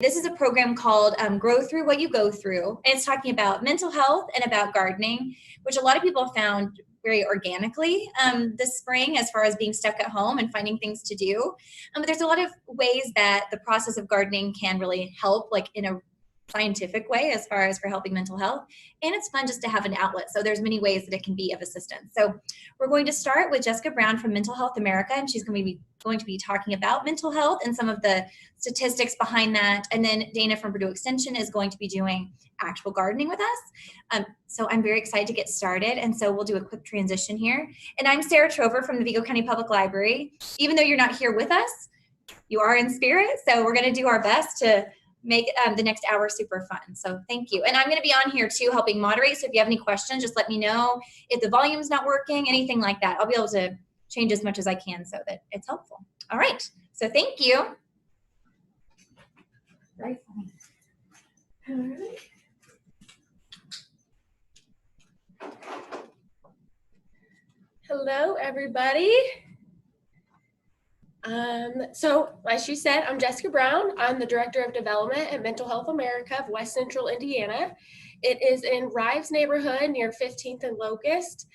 This is a program called Grow Through What You Go Through. And it's talking about mental health and about gardening, which a lot of people found very organically this spring as far as being stuck at home and finding things to do. But there's a lot of ways that the process of gardening can really help, like in a scientific way as far as for helping mental health, and it's fun just to have an outlet. So there's many ways that it can be of assistance. So we're going to start with Jessica Brown from Mental Health America, and she's going to be talking about mental health and some of the statistics behind that. And then Dana from Purdue Extension is going to be doing actual gardening with us. So I'm very excited to get started, and so we'll do a quick transition here. And I'm Sarah Trover from the Vigo County Public Library. Even though you're not here with us, you are in spirit, so we're going to do our best to make the next hour super fun. So thank you. And I'm going to be on here too, helping moderate. So if you have any questions, just let me know. If the volume's not working, anything like that, I'll be able to change as much as I can so that it's helpful. All right. So thank you. Right. All right. Hello, everybody. So as she said, I'm Jessica Brown. I'm the Director of Development at Mental Health America of West Central Indiana. It is in Rives neighborhood near 15th and Locust.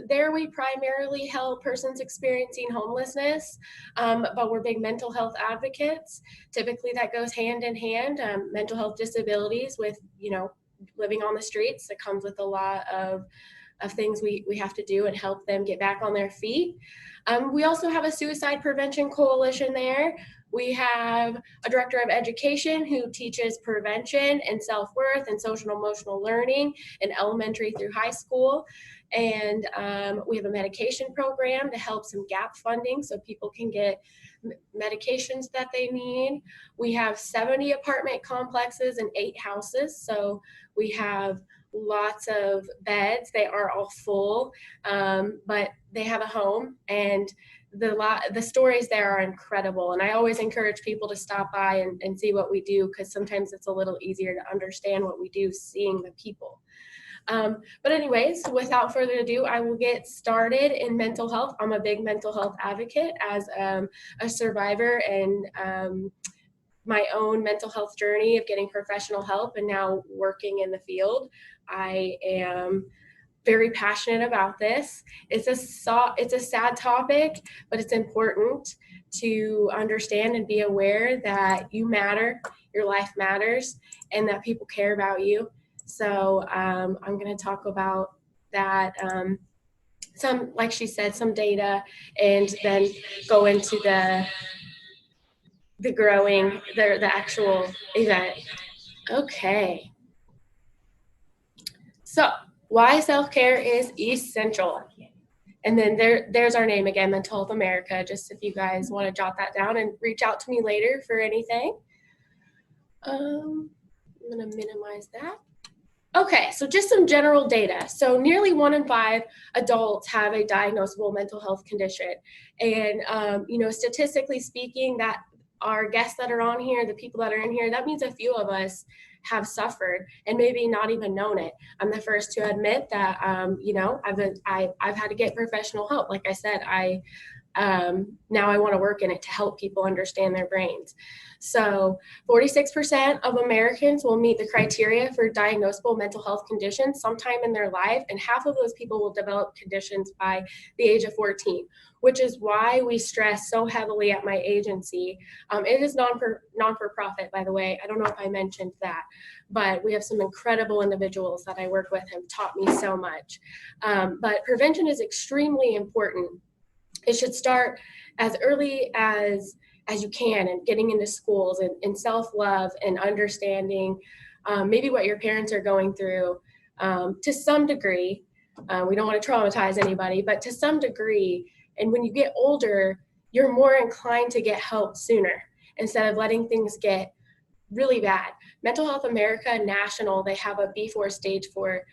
There we primarily help persons experiencing homelessness, but we're big mental health advocates. Typically that goes hand in hand, mental health disabilities with, living on the streets. That comes with a lot of things we have to do and help them get back on their feet. We also have a suicide prevention coalition there. We have a director of education who teaches prevention and self-worth and social and emotional learning in elementary through high school. And we have a medication program to help some gap funding so people can get medications that they need. We have 70 apartment complexes and 8 houses. So we have lots of beds. They are all full, but they have a home, and the stories there are incredible. And I always encourage people to stop by and see what we do, because sometimes it's a little easier to understand what we do seeing the people. But anyways, without further ado, I will get started in mental health. I'm a big mental health advocate as a survivor and my own mental health journey of getting professional help and now working in the field. I am very passionate about this. It's a sad topic, but it's important to understand and be aware that you matter, your life matters, and that people care about you. So I'm going to talk about that, some, like she said, some data, and then go into the actual event. Okay. So why self-care is essential. And then there's our name again, Mental Health America, just if you guys want to jot that down and reach out to me later for anything. I'm going to minimize that. Okay, so just some general data. So nearly 1 in 5 adults have a diagnosable mental health condition. And, statistically speaking, that our guests that are on here, the people that are in here, that means a few of us have suffered and maybe not even known it. I'm the first to admit that, I've had to get professional help. Like I said, now I want to work in it to help people understand their brains. So 46% of Americans will meet the criteria for diagnosable mental health conditions sometime in their life, and half of those people will develop conditions by the age of 14, which is why we stress so heavily at my agency. It is non-for-profit, by the way. I don't know if I mentioned that, but we have some incredible individuals that I work with have taught me so much. But prevention is extremely important. It should start as early as you can, and getting into schools and self-love and understanding maybe what your parents are going through to some degree. We don't want to traumatize anybody, but to some degree. And when you get older, you're more inclined to get help sooner instead of letting things get really bad. Mental Health America National, they have a before stage 4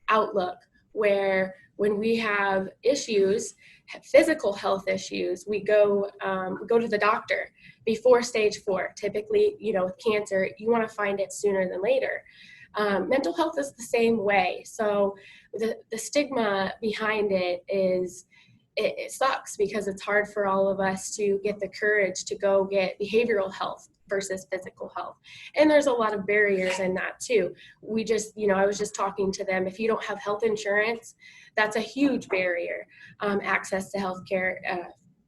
outlook, where when we have issues, physical health issues, we go to the doctor before stage 4. Typically, with cancer, you want to find it sooner than later. Mental health is the same way. So the stigma behind it is it sucks because it's hard for all of us to get the courage to go get behavioral health versus physical health. And there's a lot of barriers in that too. We just, I was just talking to them, if you don't have health insurance, that's a huge barrier. Access to healthcare,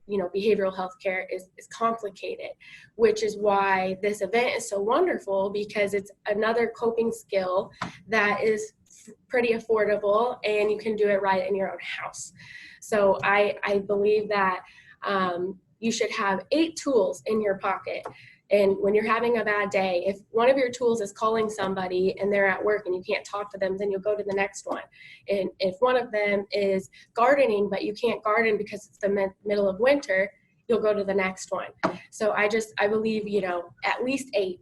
behavioral health care is complicated, which is why this event is so wonderful, because it's another coping skill that is pretty affordable and you can do it right in your own house. So I believe that you should have 8 tools in your pocket. And when you're having a bad day, if one of your tools is calling somebody and they're at work and you can't talk to them, then you'll go to the next one. And if one of them is gardening, but you can't garden because it's the middle of winter, you'll go to the next one. So I believe, at least 8.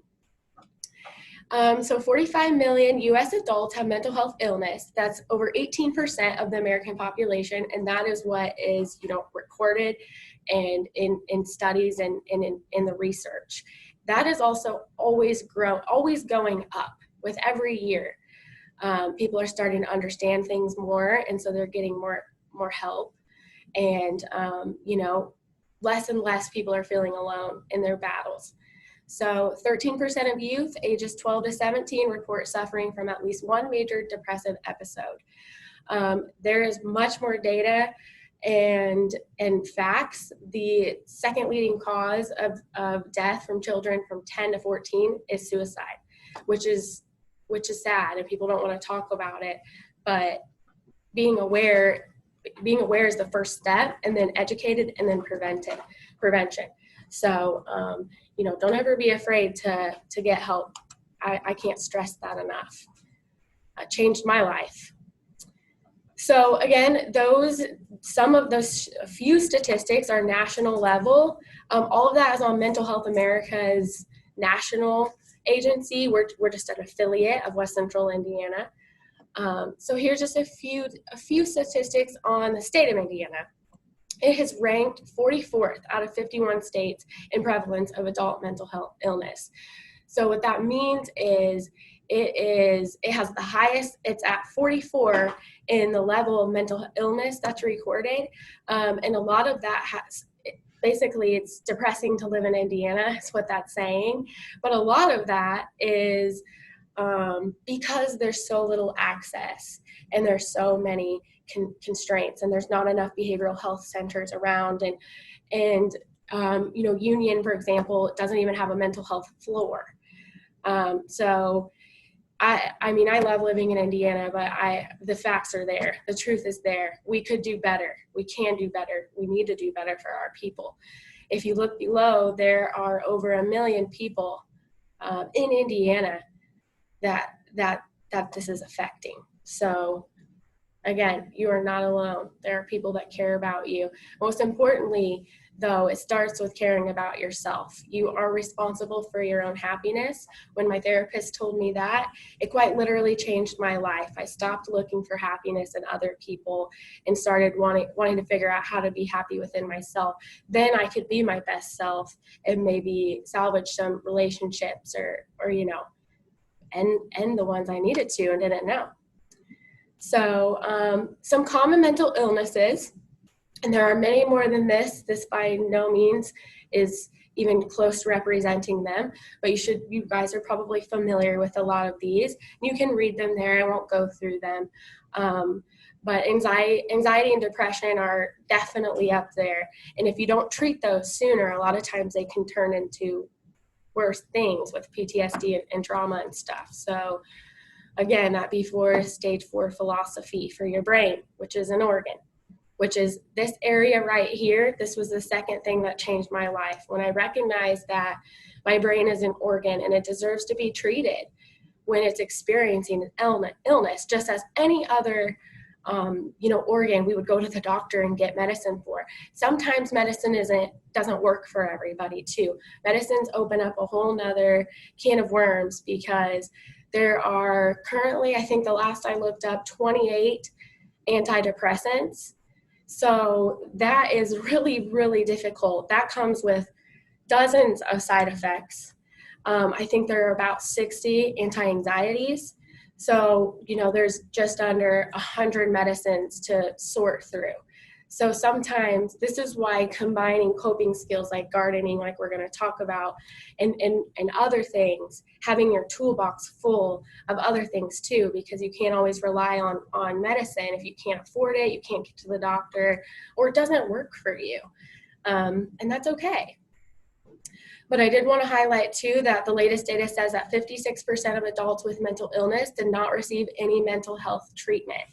So 45 million U.S. adults have mental health illness. That's over 18% of the American population, and that is what is, recorded and in studies and in the research. That is also always going up with every year. People are starting to understand things more, and so they're getting more help. And less and less people are feeling alone in their battles. So 13% of youth ages 12 to 17 report suffering from at least one major depressive episode. There is much more data and facts. The second leading cause of death from children from 10 to 14 is suicide, which is sad, and people don't want to talk about it. But being aware is the first step, and then educated, and then prevention. So, don't ever be afraid to get help. I can't stress that enough. It changed my life. So again, some of those few statistics are national level. All of that is on Mental Health America's national agency. We're just an affiliate of West Central Indiana. So here's just a few statistics on the state of Indiana. It has ranked 44th out of 51 states in prevalence of adult mental health illness. So what that means is it has the highest, it's at 44 in the level of mental illness that's recorded. And a lot of that basically it's depressing to live in Indiana, is what that's saying. But a lot of that is because there's so little access and there's so many constraints, and there's not enough behavioral health centers around, and Union, for example, doesn't even have a mental health floor. So I love living in Indiana, but the facts are there. The truth is there. We could do better. We can do better. We need to do better for our people. If you look below, there are over 1 million people in Indiana that this is affecting. So again, you are not alone. There are people that care about you. Most importantly, though, it starts with caring about yourself. You are responsible for your own happiness. When my therapist told me that, it quite literally changed my life. I stopped looking for happiness in other people and started wanting to figure out how to be happy within myself. Then I could be my best self and maybe salvage some relationships or end the ones I needed to and didn't know. So some common mental illnesses, and there are many more than this. This by no means is even close to representing them, but you guys are probably familiar with a lot of these. You can read them there. I won't go through them. But anxiety and depression are definitely up there. And if you don't treat those sooner, a lot of times they can turn into worse things with PTSD and trauma and stuff. So again, that before stage 4 philosophy for your brain, which is an organ, which is this area right here. This was the second thing that changed my life. When I recognized that my brain is an organ and it deserves to be treated when it's experiencing an illness, just as any other organ we would go to the doctor and get medicine for. Sometimes medicine doesn't work for everybody too. Medicines open up a whole nother can of worms, because there are currently, I think the last I looked up, 28 antidepressants. So that is really, really difficult. That comes with dozens of side effects. I think there are about 60 anti-anxieties. So, there's just under 100 medicines to sort through. So sometimes this is why combining coping skills like gardening, like we're going to talk about, and other things, having your toolbox full of other things too, because you can't always rely on medicine. If you can't afford it, you can't get to the doctor, or it doesn't work for you. And that's okay. But I did want to highlight too that the latest data says that 56% of adults with mental illness did not receive any mental health treatment.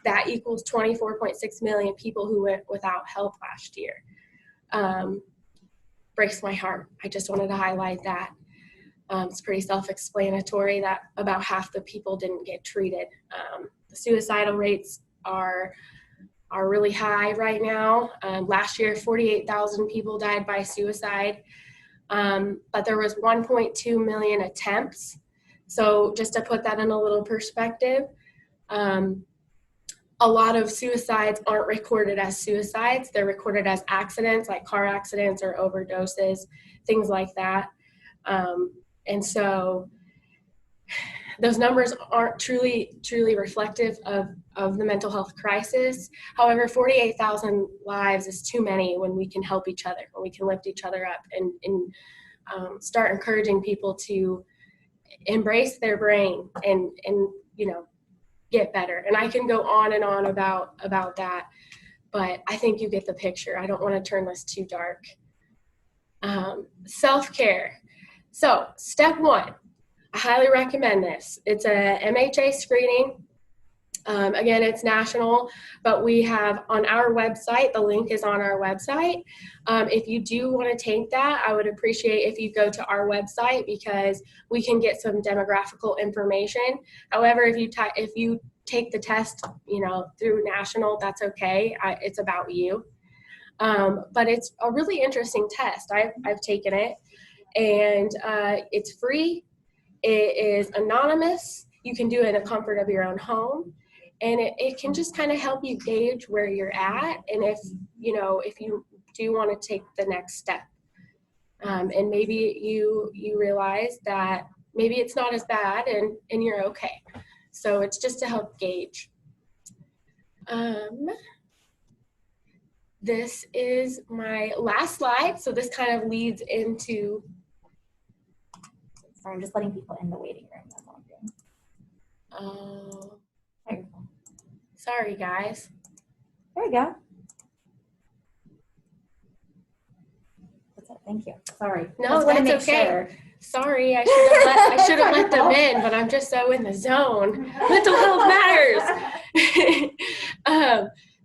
That equals 24.6 million people who went without help last year. Breaks my heart. I just wanted to highlight that. It's pretty self-explanatory that about half the people didn't get treated. The suicidal rates are really high right now. Last year, 48,000 people died by suicide, but there was 1.2 million attempts. So just to put that in a little perspective, a lot of suicides aren't recorded as suicides. They're recorded as accidents, like car accidents or overdoses, things like that. And so those numbers aren't truly reflective of the mental health crisis. However, 48,000 lives is too many when we can help each other, when we can lift each other up and start encouraging people to embrace their brain and get better. And I can go on and on about that, but I think you get the picture. I don't want to turn this too dark. Self-care. So step one, I highly recommend this. It's a MHA screening. Again, it's national, but we have on our website, the link is on our website. If you do want to take that, I would appreciate if you go to our website because we can get some demographical information. However, if you take the test, through national, that's okay. It's about you. But it's a really interesting test. I've taken it, and it's free. It is anonymous. You can do it in the comfort of your own home. And it can just kind of help you gauge where you're at and if you do want to take the next step. And maybe you realize that maybe it's not as bad and you're okay. So it's just to help gauge. This is my last slide. So this kind of leads into. Sorry, I'm just letting people in the waiting room. That's all I'm doing. Oh. Sorry, guys. There we go. That's it. Thank you. Sorry. No, that's okay. Sure. Sorry, I should have let them in, but I'm just so in the zone. Mental health matters.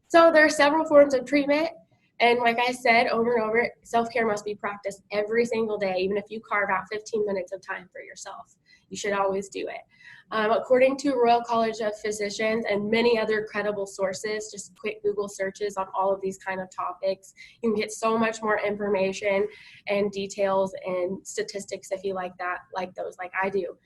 So there are several forms of treatment. And like I said, over and over, self-care must be practiced every single day, even if you carve out 15 minutes of time for yourself. You should always do it. According to Royal College of Physicians and many other credible sources, just quick Google searches on all of these kind of topics, you can get so much more information and details and statistics if you like those, like I do.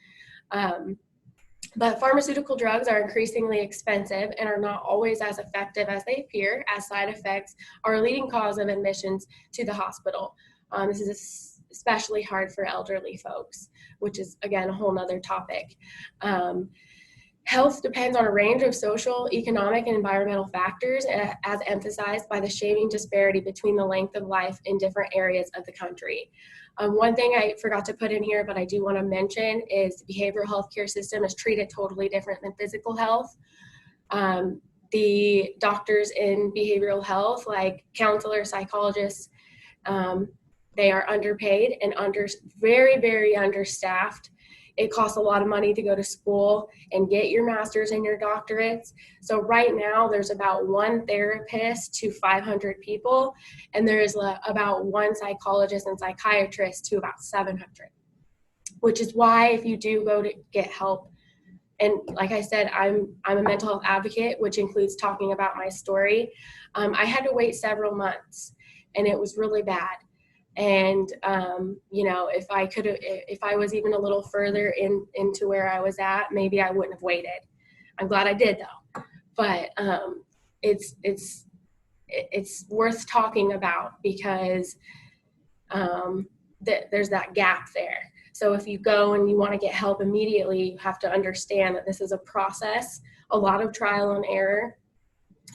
But pharmaceutical drugs are increasingly expensive and are not always as effective as they appear, as side effects are a leading cause of admissions to the hospital. This is especially hard for elderly folks, which is, again, a whole nother topic. Health depends on a range of social, economic, and environmental factors, as emphasized by the shaming disparity between the length of life in different areas of the country. One thing I forgot to put in here, but I do want to mention, is the behavioral health care system is treated totally different than physical health. The doctors in behavioral health, like counselors, psychologists, they are underpaid and very, very understaffed. It costs a lot of money to go to school and get your master's and your doctorates. So right now there's about one therapist to 500 people, and there's about one psychologist and psychiatrist to about 700, which is why if you do go to get help, and like I said, I'm a mental health advocate, which includes talking about my story. I had to wait several months, and it was really bad. And, if I was even a little further into where I was at, maybe I wouldn't have waited. I'm glad I did though. But it's worth talking about because there's that gap there. So if you go and you want to get help immediately, you have to understand that this is a process, a lot of trial and error.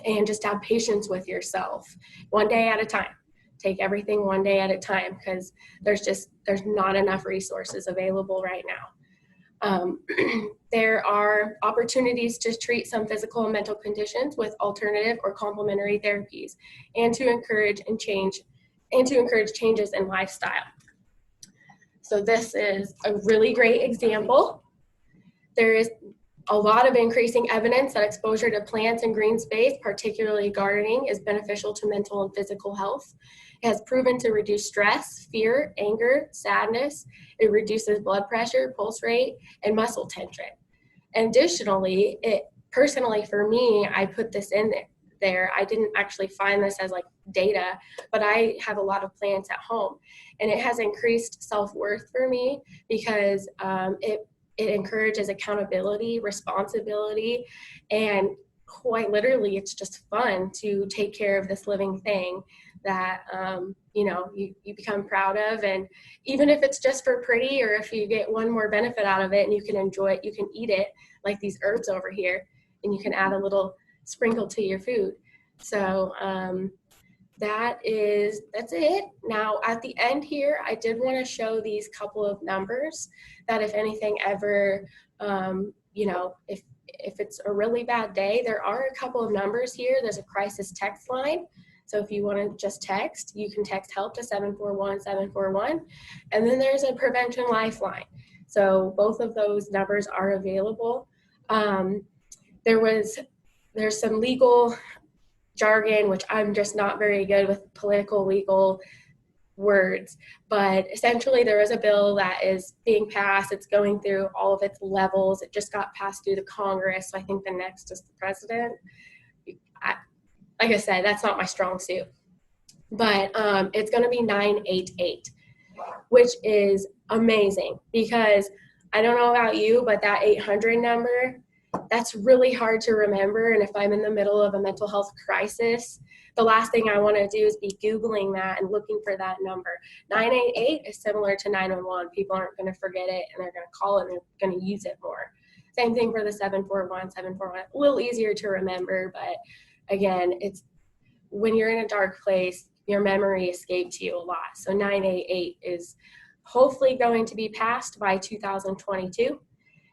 and just have patience with yourself, one day at a time. Take everything one day at a time, because there's not enough resources available right now. There are opportunities to treat some physical and mental conditions with alternative or complementary therapies, and to encourage changes in lifestyle. So this is a really great example. There is a lot of increasing evidence that exposure to plants and green space, particularly gardening, is beneficial to mental and physical health. It has proven to reduce stress, fear, anger, sadness. It reduces blood pressure, pulse rate, and muscle tension. And additionally, personally for me, I put this in there. I didn't actually find this as like data, but I have a lot of plants at home, and it has increased self-worth for me, because it encourages accountability, responsibility, and quite literally, it's just fun to take care of this living thing that you become proud of. And even if it's just for pretty, or if you get one more benefit out of it and you can enjoy it, you can eat it, like these herbs over here, and you can add a little sprinkle to your food. So that's it. Now at the end here, I did want to show these couple of numbers that if anything ever, if it's a really bad day, there are a couple of numbers here. There's a crisis text line. So if you want to just text, you can text help to 741-741. And then there's a prevention lifeline. So both of those numbers are available. There's some legal jargon, which I'm just not very good with political legal words, but essentially there is a bill that is being passed. It's going through all of its levels. It just got passed through the Congress, so I think the next is the president. Like I said, that's not my strong suit, but it's going to be 988, which is amazing, because I don't know about you, but that 800 number, that's really hard to remember. And if I'm in the middle of a mental health crisis, the last thing I want to do is be Googling that and looking for that number. 988 is similar to 911. People aren't going to forget it, and they're going to call it, and they're going to use it more. Same thing for the 741. A little easier to remember, but again, it's when you're in a dark place, your memory escapes you a lot. So 988 is hopefully going to be passed by 2022.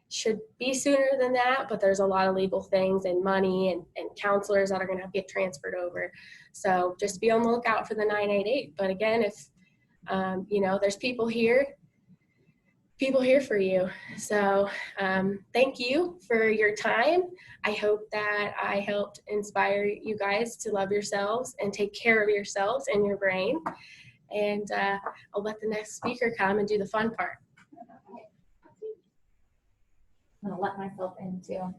Should be sooner than that, but there's a lot of legal things and money and counselors that are going to get transferred over. So just be on the lookout for the 988. But again, if there's people here for you. So thank you for your time. I hope that I helped inspire you guys to love yourselves and take care of yourselves and your brain. And I'll let the next speaker come and do the fun part. I'm going to let myself in too.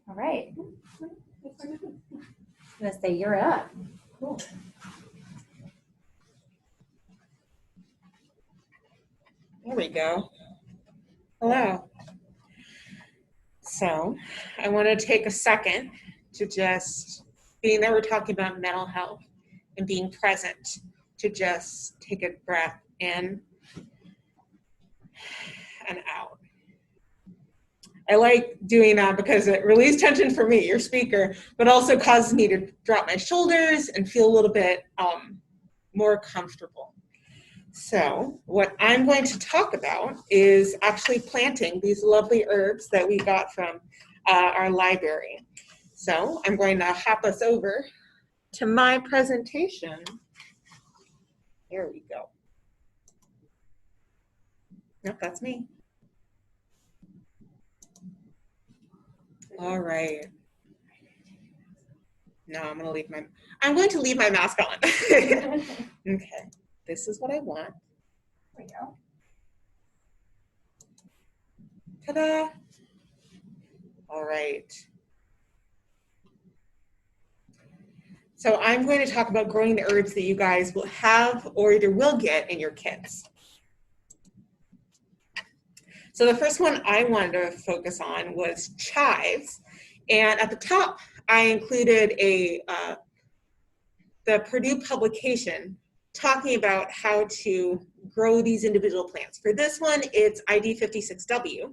All right. I'm going to say you're up. Cool. There we go. Hello. So I want to take a second to just, being that we're talking about mental health and being present, to just take a breath in and out. I like doing that because it relieves tension for me, your speaker, but also causes me to drop my shoulders and feel a little bit more comfortable. So what I'm going to talk about is actually planting these lovely herbs that we got from our library. So I'm going to hop us over to my presentation. There we go. Nope, that's me. All right. No, I'm going to leave my mask on. Okay. This is what I want. There we go. Ta-da. All right. So I'm going to talk about growing the herbs that you guys will have or either will get in your kits. So the first one I wanted to focus on was chives. And at the top, I included the Purdue publication talking about how to grow these individual plants. For this one, it's ID56W.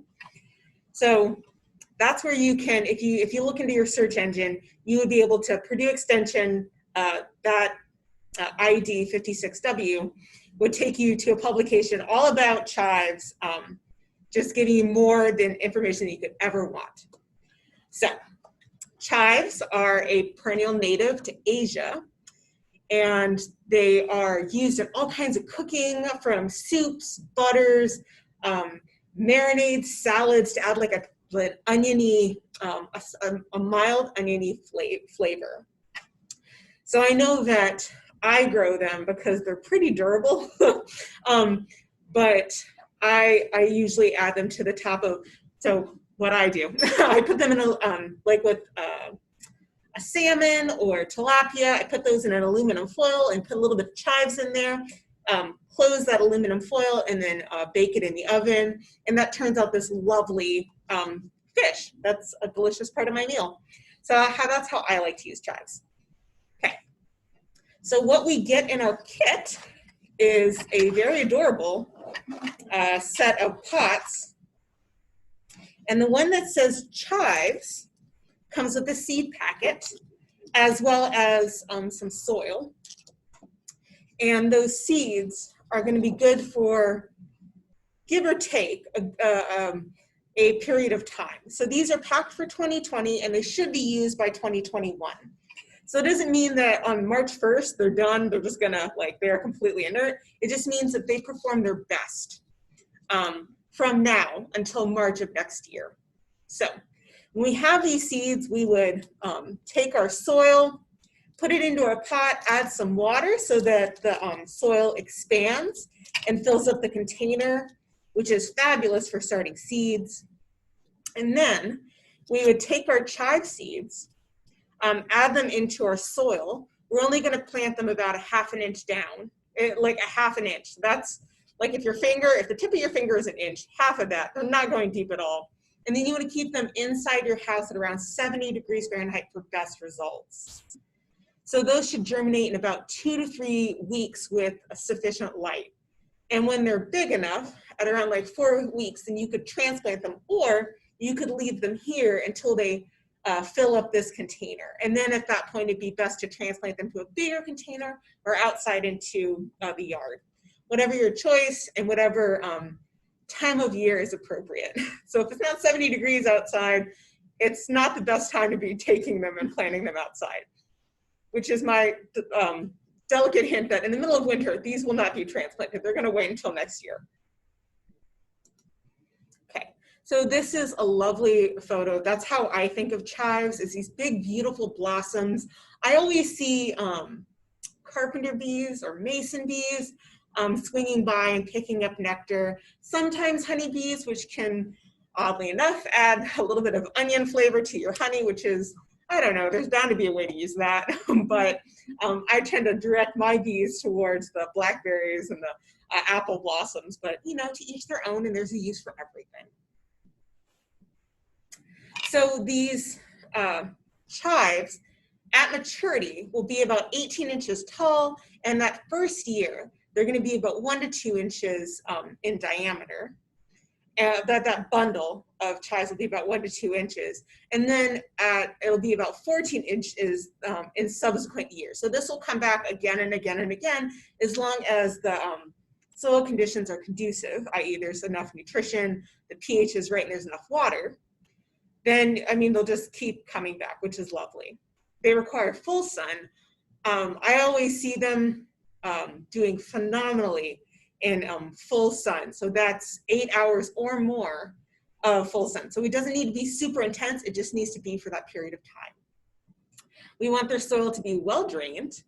So that's where you can, if you look into your search engine, you would be able to Purdue Extension, that ID56W would take you to a publication all about chives, just giving you more than information that you could ever want. So chives are a perennial native to Asia, and they are used in all kinds of cooking, from soups, butters, marinades, salads, to add like an oniony, a mild oniony flavor. So I know that I grow them because they're pretty durable, but I usually add them to the top of, so what I do, I put them in a, like with a salmon or tilapia, I put those in an aluminum foil and put a little bit of chives in there, close that aluminum foil, and then bake it in the oven. And that turns out this lovely fish. That's a delicious part of my meal. So that's how I like to use chives. Okay. So what we get in our kit is a very adorable set of pots. And the one that says chives comes with a seed packet, as well as some soil. And those seeds are going to be good for, give or take, a period of time. So these are packed for 2020, and they should be used by 2021. So it doesn't mean that on March 1st, they're done, they're just gonna, they're completely inert. It just means that they perform their best from now until March of next year. So when we have these seeds, we would take our soil, put it into a pot, add some water so that the soil expands and fills up the container, which is fabulous for starting seeds. And then we would take our chive seeds, add them into our soil. We're only going to plant them about a ½ inch down, like a ½ inch. That's like if the tip of your finger is an inch, half of that, they're not going deep at all. And then you want to keep them inside your house at around 70 degrees Fahrenheit for best results. So those should germinate in about 2 to 3 weeks with sufficient light. And when they're big enough, at around 4 weeks, then you could transplant them, or you could leave them here until they fill up this container. And then at that point, it'd be best to transplant them to a bigger container or outside into the yard. Whatever your choice and whatever time of year is appropriate. So if it's not 70 degrees outside, it's not the best time to be taking them and planting them outside, which is my delicate hint that in the middle of winter, these will not be transplanted. They're gonna wait until next year. Okay, so this is a lovely photo. That's how I think of chives, is these big, beautiful blossoms. I always see carpenter bees or mason bees swinging by and picking up nectar. Sometimes honeybees, which can, oddly enough, add a little bit of onion flavor to your honey, which is, I don't know, there's bound to be a way to use that. But I tend to direct my bees towards the blackberries and the apple blossoms. But, to each their own, and there's a use for everything. So these chives at maturity will be about 18 inches tall, and that first year, they're going to be about 1 to 2 inches in diameter. That bundle of chives will be about 1 to 2 inches. And then it'll be about 14 inches in subsequent years. So this will come back again and again and again, as long as the soil conditions are conducive, i.e. there's enough nutrition, the pH is right, and there's enough water. Then, they'll just keep coming back, which is lovely. They require full sun. I always see them doing phenomenally in full sun. So that's 8 hours or more of full sun. So it doesn't need to be super intense. It just needs to be for that period of time. We want their soil to be well drained.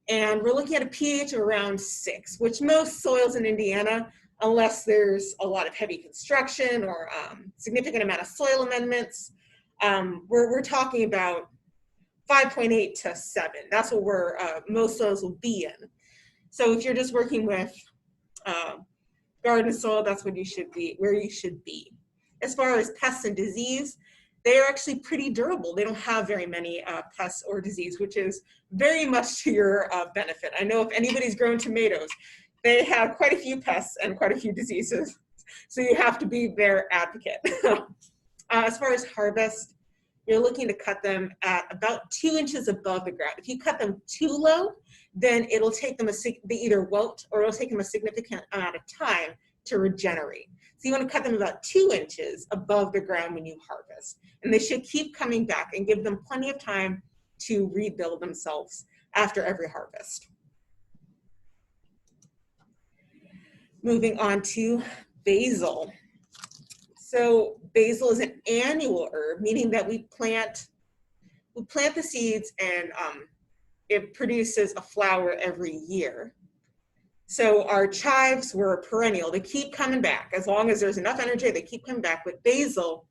And we're looking at a pH of around 6, which most soils in Indiana, unless there's a lot of heavy construction or significant amount of soil amendments, we're talking about 5.8 to 7. That's what most soils will be in. So if you're just working with garden soil, that's what where you should be. As far as pests and disease, they are actually pretty durable. They don't have very many pests or disease, which is very much to your benefit. I know if anybody's grown tomatoes, they have quite a few pests and quite a few diseases, so you have to be their advocate. As far as harvest, you're looking to cut them at about 2 inches above the ground. If you cut them too low, then it'll take them they either wilt or it'll take them a significant amount of time to regenerate. So you want to cut them about 2 inches above the ground when you harvest. And they should keep coming back and give them plenty of time to rebuild themselves after every harvest. Moving on to basil. So basil is an annual herb, meaning that we plant the seeds and it produces a flower every year. So our chives were perennial. They keep coming back. As long as there's enough energy, they keep coming back. With basil,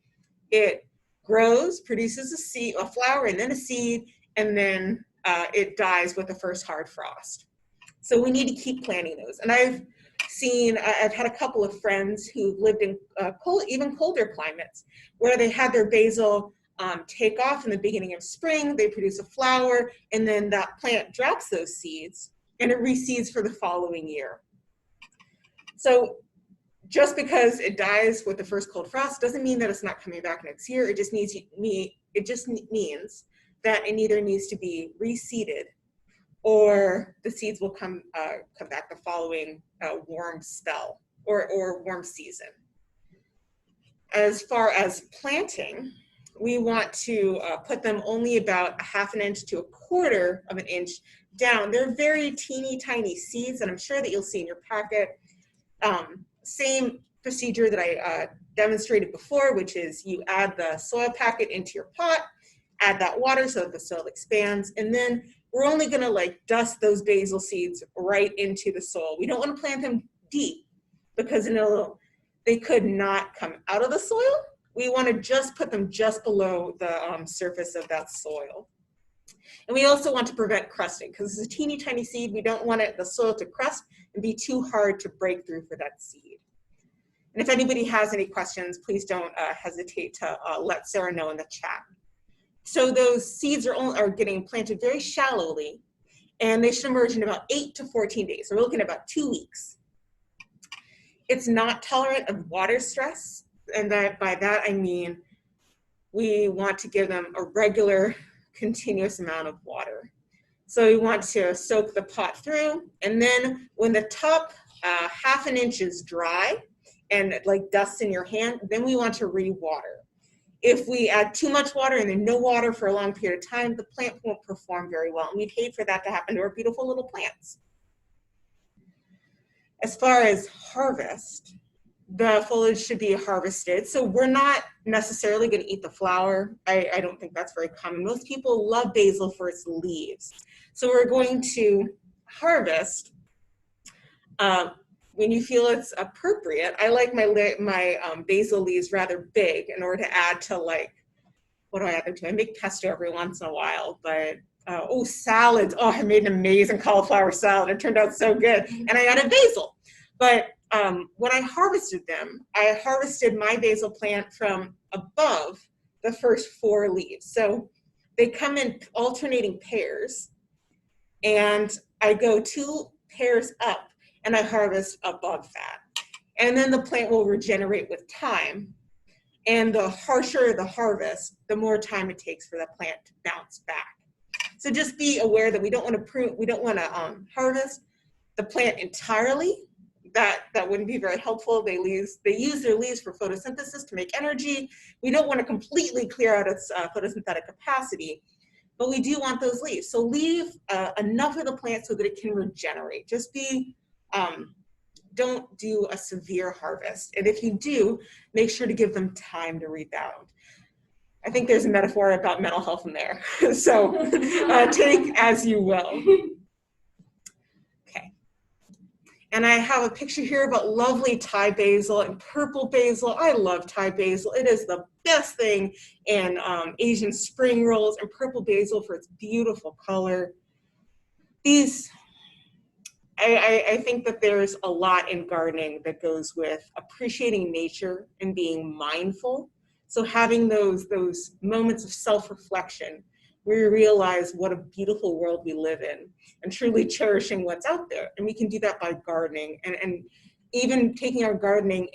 it grows, produces a flower and then a seed, and then it dies with the first hard frost. So we need to keep planting those. And I've had a couple of friends who lived in even colder climates where they had their basil take off in the beginning of spring, they produce a flower, and then that plant drops those seeds and it reseeds for the following year. So just because it dies with the first cold frost doesn't mean that it's not coming back next year. It just means that it either needs to be reseeded or the seeds will come back the following warm spell or warm season. As far as planting, we want to put them only about 1/2 inch to 1/4 of an inch down. They're very teeny tiny seeds, and I'm sure that you'll see in your packet. Same procedure that I demonstrated before, which is you add the soil packet into your pot, add that water so that the soil expands, and then we're only gonna dust those basil seeds right into the soil. We don't want to plant them deep because they could not come out of the soil. We want to just put them just below the surface of that soil. And we also want to prevent crusting because it's a teeny tiny seed. We don't want the soil to crust and be too hard to break through for that seed. And if anybody has any questions, please don't hesitate to let Sarah know in the chat. So those seeds are getting planted very shallowly, and they should emerge in about 8 to 14 days. So we're looking at about 2 weeks. It's not tolerant of water stress, and by that I mean we want to give them a regular, continuous amount of water. So we want to soak the pot through, and then when the top 1/2 inch is dry and like dust in your hand, then we want to re-water. If we add too much water and then no water for a long period of time, the plant won't perform very well. And we'd hate for that to happen to our beautiful little plants. As far as harvest, the foliage should be harvested. So we're not necessarily going to eat the flower. I don't think that's very common. Most people love basil for its leaves. So we're going to harvest when you feel it's appropriate. I like my basil leaves rather big in order to add to what do I add to? I make pesto every once in a while, but salads. Oh, I made an amazing cauliflower salad. It turned out so good. And I added basil. But when I harvested them, I harvested my basil plant from above the first 4 leaves. So they come in alternating pairs, and I go 2 pairs up and I harvest above that. And then the plant will regenerate with time. And the harsher the harvest, the more time it takes for the plant to bounce back. So just be aware that we don't want to harvest the plant entirely. That wouldn't be very helpful. They use their leaves for photosynthesis to make energy. We don't want to completely clear out its photosynthetic capacity, but we do want those leaves. So leave enough of the plant so that it can regenerate. Just don't do a severe harvest. And if you do, make sure to give them time to rebound. I think there's a metaphor about mental health in there. So take as you will. Okay. And I have a picture here about lovely Thai basil and purple basil. I love Thai basil. It is the best thing in Asian spring rolls, and purple basil for its beautiful color. I think that there's a lot in gardening that goes with appreciating nature and being mindful. So having those moments of self-reflection where you realize what a beautiful world we live in and truly cherishing what's out there. And we can do that by gardening and even taking our gardening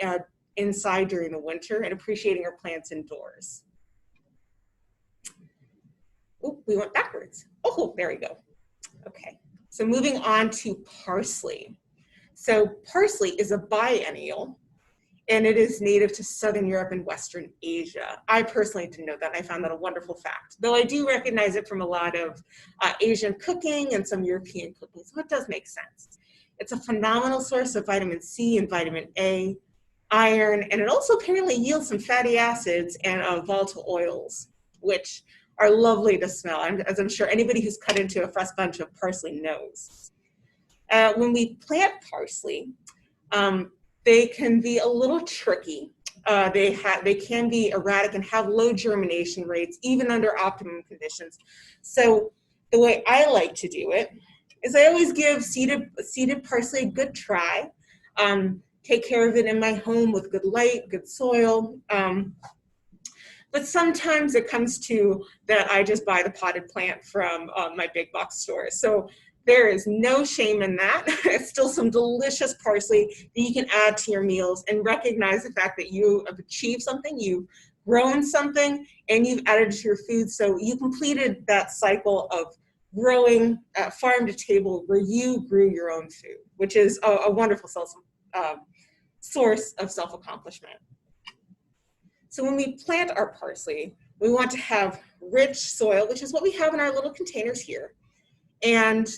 inside during the winter and appreciating our plants indoors. Oh, we went backwards. Oh, there we go. Okay, so moving on to parsley. So parsley is a biennial, and it is native to Southern Europe and Western Asia. I personally didn't know that, and I found that a wonderful fact, though I do recognize it from a lot of Asian cooking and some European cooking, so it does make sense. It's a phenomenal source of vitamin C and vitamin A, iron, and it also apparently yields some fatty acids and volatile oils, which are lovely to smell, as I'm sure anybody who's cut into a fresh bunch of parsley knows. When we plant parsley, they can be a little tricky. They can be erratic and have low germination rates, even under optimum conditions. So the way I like to do it is I always give seeded parsley a good try. Take care of it in my home with good light, good soil. But sometimes it comes to that I just buy the potted plant from my big box store. So there is no shame in that. It's still some delicious parsley that you can add to your meals, and recognize the fact that you have achieved something, you've grown something, and you've added it to your food. So you completed that cycle of growing farm to table where you grew your own food, which is a wonderful source of self-accomplishment. So when we plant our parsley, we want to have rich soil, which is what we have in our little containers here. And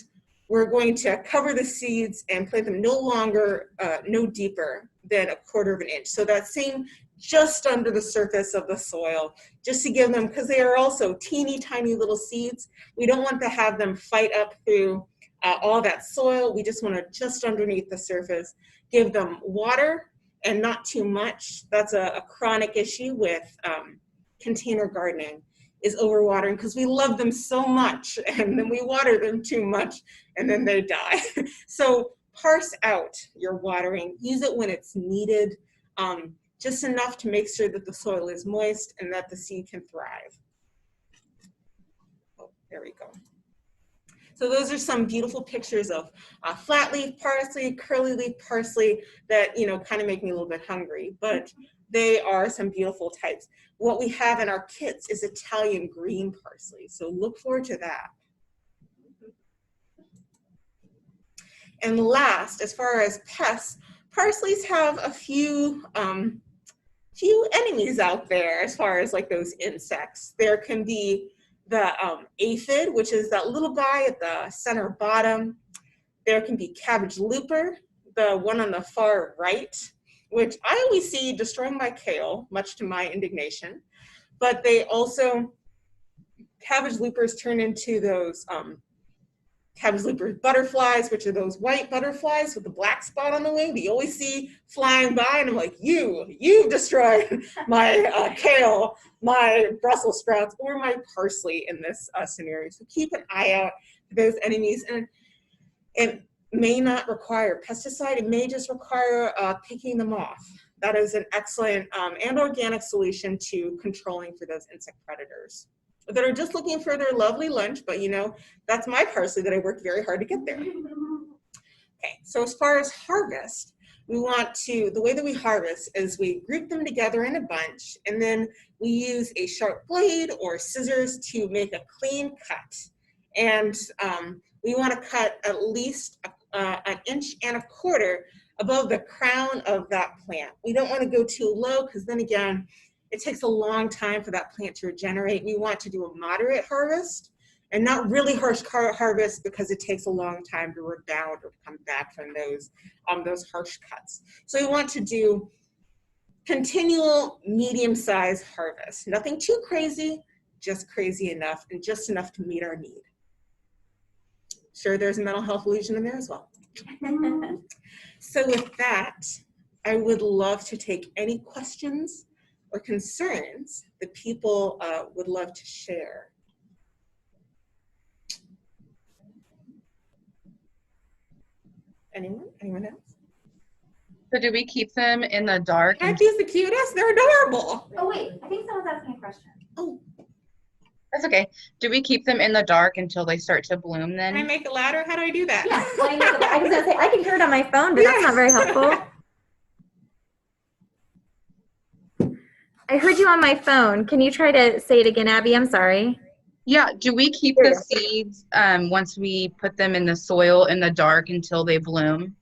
we're going to cover the seeds and plant them no deeper than 1/4 of an inch. So that same just under the surface of the soil, just to give them, because they are also teeny tiny little seeds. We don't want to have them fight up through all that soil. We just want to just underneath the surface, give them water and not too much. That's a chronic issue with container gardening, is overwatering, because we love them so much and then we water them too much and then they die. So parse out your watering, use it when it's needed, just enough to make sure that the soil is moist and that the seed can thrive. Oh, there we go. So those are some beautiful pictures of flat leaf parsley, curly leaf parsley that, kind of make me a little bit hungry, but they are some beautiful types. What we have in our kits is Italian green parsley, so look forward to that. And last, as far as pests, parsleys have a few enemies out there as far as like those insects. There can be the aphid, which is that little guy at the center bottom. There can be cabbage looper, the one on the far right, which I always see destroying my kale, much to my indignation. But they also, cabbage loopers turn into those cabbage looper butterflies, which are those white butterflies with the black spot on the wing that you always see flying by, and I'm like, you've destroyed my kale, my Brussels sprouts, or my parsley in this scenario. So keep an eye out for those enemies, and it may not require pesticide, it may just require picking them off. That is an excellent and organic solution to controlling for those insect predators that are just looking for their lovely lunch, but that's my parsley that I worked very hard to get there. Okay, so as far as harvest, the way that we harvest is we group them together in a bunch, and then we use a sharp blade or scissors to make a clean cut. And we want to cut at least 1.25 inches above the crown of that plant. We don't want to go too low, because then again, it takes a long time for that plant to regenerate. We want to do a moderate harvest and not really harsh harvest, because it takes a long time to rebound or come back from those harsh cuts. So we want to do continual medium-sized harvest. Nothing too crazy, just crazy enough, and just enough to meet our need. Sure, there's a mental health illusion in there as well. So with that, I would love to take any questions or concerns that people would love to share. Anyone else? So do we keep them in the dark? Cacti's the cutest. They're adorable. Oh wait, I think someone's asking a question. Oh, That's okay. Do we keep them in the dark until they start to bloom can I then? make it louder? How do I do that? Yeah, I was gonna say I can hear it on my phone, but that's not very helpful. I heard you on my phone. Can you try to say it again, Abby? I'm sorry. Yeah. Do we keep There you the seeds once we put them in the soil in the dark until they bloom?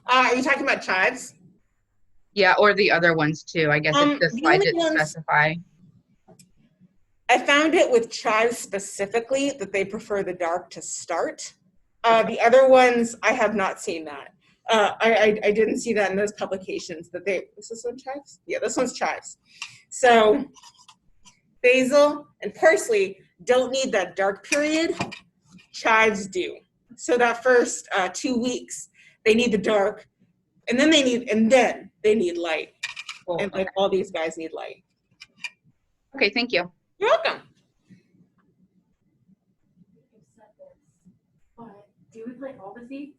Are you talking about chives? Yeah, or the other ones too. I guess if the The slide only didn't ones- specify. I found it with chives specifically that they prefer the dark to start. The other ones, I have not seen that. I didn't see that in those publications that is this one chives? Yeah, this one's chives. So basil and parsley don't need that dark period. Chives do. So that first 2 weeks, they need the dark, and then they need light. Cool. And like all these guys need light. Okay, thank you. You're welcome. But do we plant all the seeds?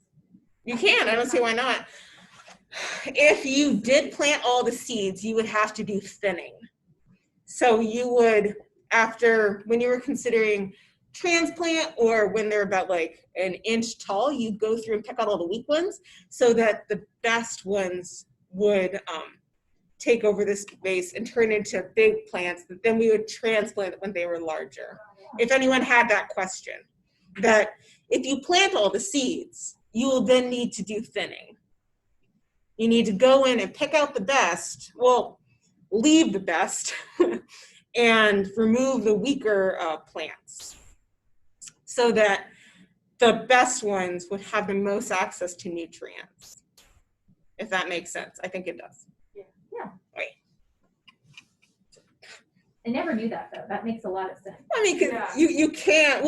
You can. I don't see why not. If you did plant all the seeds, you would have to do thinning. So you would, when you were considering transplant or when they're about like an inch tall, you'd go through and pick out all the weak ones so that the best ones would take over the space and turn into big plants that then we would transplant when they were larger. If anyone had that question, that if you plant all the seeds, you will then need to do thinning. You need to go in and pick out the best, leave the best, and remove the weaker plants so that the best ones would have the most access to nutrients. If that makes sense. I think it does. Yeah. Right. I never knew that though. That makes a lot of sense. I mean, you can't,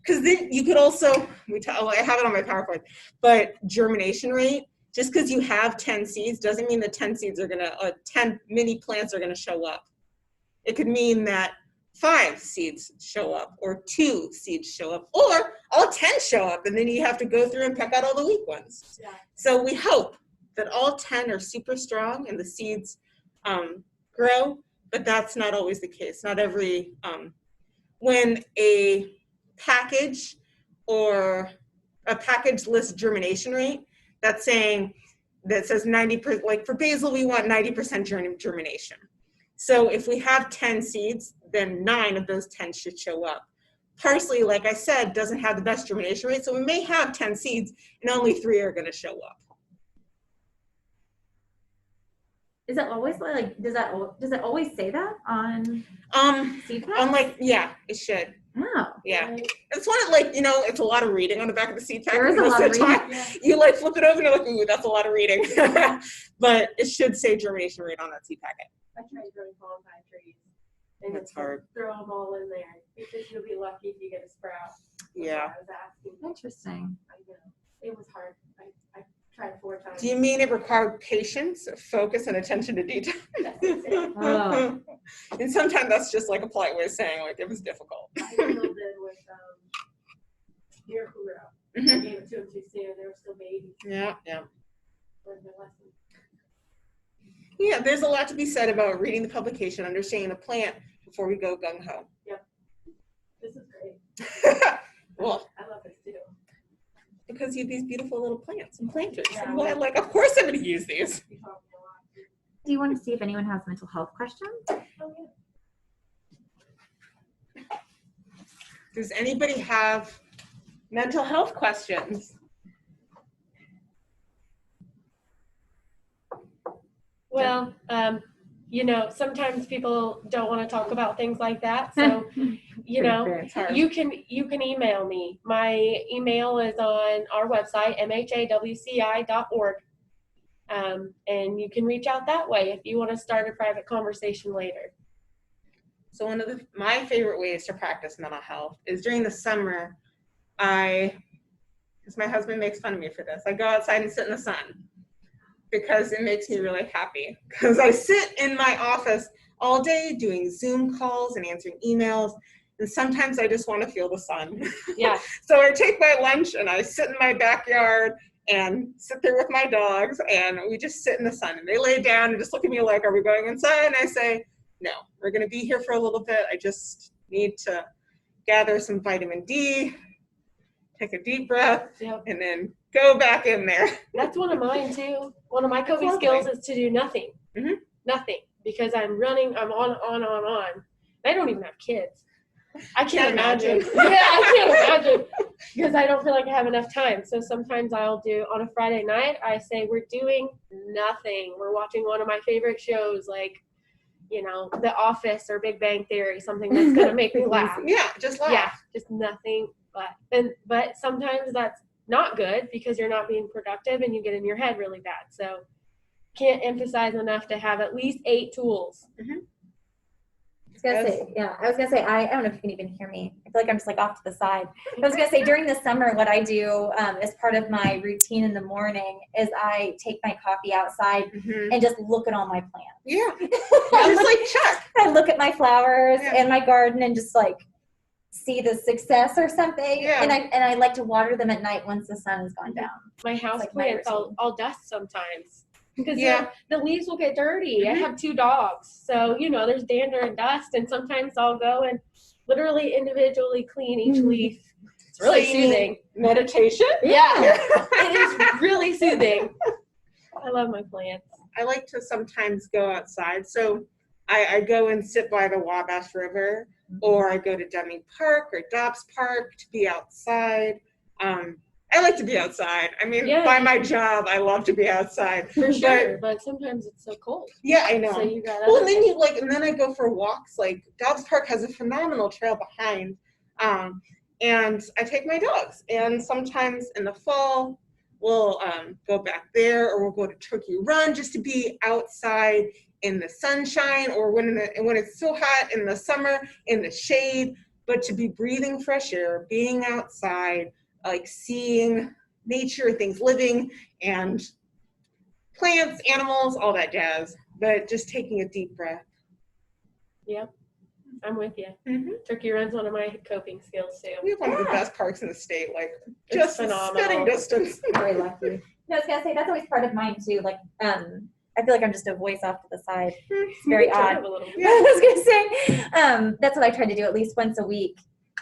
because then you could also, I have it on my PowerPoint, but germination rate, just because you have 10 seeds doesn't mean the 10 seeds are going to, 10 mini plants are going to show up. It could mean that 5 seeds show up, or 2 seeds show up, or all 10 show up, and then you have to go through and pick out all the weak ones. Yeah. So we hope that all 10 are super strong and the seeds grow, but that's not always the case. Not every, when a package lists germination rate, that says 90%, like for basil, we want 90% germination. So if we have 10 seeds, then 9 of those 10 should show up. Parsley, like I said, doesn't have the best germination rate, so we may have 10 seeds and only 3 are gonna show up. Is it always like, does it always say that on seed packs? Unlike, yeah, it should. Oh. Yeah. It's one of it's a lot of reading on the back of the seed pack. There is a lot of reading. Yeah. You flip it over and you're like, ooh, that's a lot of reading. But it should say germination rate on that seed packet. I tried growing bonsai trees. And That's hard. Throw them all in there because you'll be lucky if you get a sprout. Yeah. I was asking. Interesting. I know. It was hard. I tried 4 times. Do you mean it required patience, focus, and attention to detail? Oh. And sometimes that's just like a polite way of saying it was difficult. I handled it with Miracle Grow. I gave it to them too soon. They were still babies. Yeah. Learned their lesson. Yeah, there's a lot to be said about reading the publication, understanding the plant before we go gung-ho. This is great. Well, I love this too. because you have these beautiful little plants and planters. Yeah. And of course I'm going to use these. You taught me a lot. Do you want to see if anyone has mental health questions? Oh, yeah. Does anybody have mental health questions? Well, sometimes people don't want to talk about things like that. So, It's hard. you can email me. My email is on our website, mhawci.org. And you can reach out that way if you want to start a private conversation later. So one of my favorite ways to practice mental health is during the summer, because my husband makes fun of me for this, I go outside and sit in the sun because it makes me really happy. Because I sit in my office all day doing Zoom calls and answering emails, and sometimes I just want to feel the sun. Yeah. So I take my lunch and I sit in my backyard and sit there with my dogs, and we just sit in the sun. And they lay down and just look at me like, are we going inside? And I say, no, we're going to be here for a little bit. I just need to gather some vitamin D, take a deep breath, and then go back in there. That's one of mine too. One of my coping skills is to do nothing. Nothing. Because I'm running, I'm on. I don't even have kids. I can't imagine. Yeah, I can't imagine. Because I don't feel like I have enough time. So sometimes I'll do, on a Friday night, I say, we're doing nothing. We're watching one of my favorite shows, like, you know, The Office or Big Bang Theory, something that's going to make me laugh. Yeah, just laugh. Yeah, just nothing but sometimes that's not good because you're not being productive and you get in your head really bad. So can't emphasize enough to have at least 8 tools. I was gonna say, I don't know if you can even hear me. I feel like I'm just like off to the side. I was gonna say, during the summer, what I do as part of my routine in the morning is I take my coffee outside and just look at all my plants. Yeah, just like check. I look at my flowers and my garden and just like see the success or something. Yeah. And I like to water them at night once the sun has gone down. My house plants, I'll dust sometimes. Because the leaves will get dirty. I have 2 dogs. So, you know, there's dander and dust. And sometimes I'll go and literally individually clean each leaf. It's really soothing. Meditation? Yeah. It is really soothing. I love my plants. I like to sometimes go outside. So I go and sit by the Wabash River, or I go to Dummy Park or Dobbs Park to be outside. I like to be outside. I mean, by my job, I love to be outside. For sure, but sometimes it's so cold. Yeah, I know. So you gotta. Well, and then I go for walks. Like Dobbs Park has a phenomenal trail behind, and I take my dogs. And sometimes in the fall, we'll go back there, or we'll go to Turkey Run just to be outside in the sunshine, or when it's so hot in the summer in the shade. But to be breathing fresh air, being outside. Like seeing nature, things living, and plants, animals, all that jazz. But just taking a deep breath. Yep, I'm with you. Turkey Run's one of my coping skills too. We have one of the best parks in the state. Like just phenomenal. Spitting distance. Very lucky. No, I was gonna say that's always part of mine too. Like, I feel like I'm just a voice off to the side. It's very odd. I was gonna say that's what I try to do at least once a week.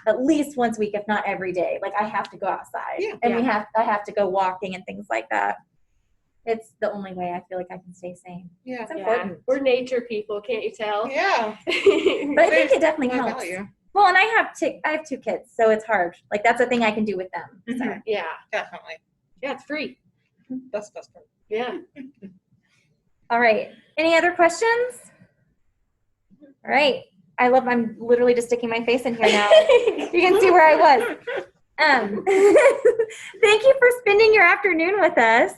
At least once a week, if not every day. Like I have to go outside, and I have to go walking and things like that. It's the only way I feel like I can stay sane. Yeah, it's important. We're nature people, can't you tell? Yeah, but I think it definitely helps. Well, and I have 2 kids, so it's hard. Like that's a thing I can do with them. So. Yeah, definitely. Yeah, it's free. That's the best part. Yeah. All right. Any other questions? All right. I'm literally just sticking my face in here now. You can see where I was. Thank you for spending your afternoon with us.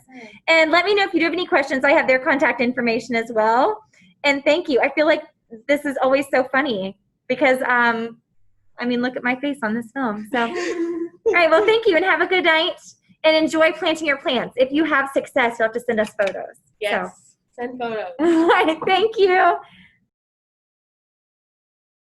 And let me know if you do have any questions. I have their contact information as well. And thank you. I feel like this is always so funny because, look at my face on this film. So, all right. Well, thank you and have a good night and enjoy planting your plants. If you have success, you'll have to send us photos. Yes. So. Send photos. All right. Thank you.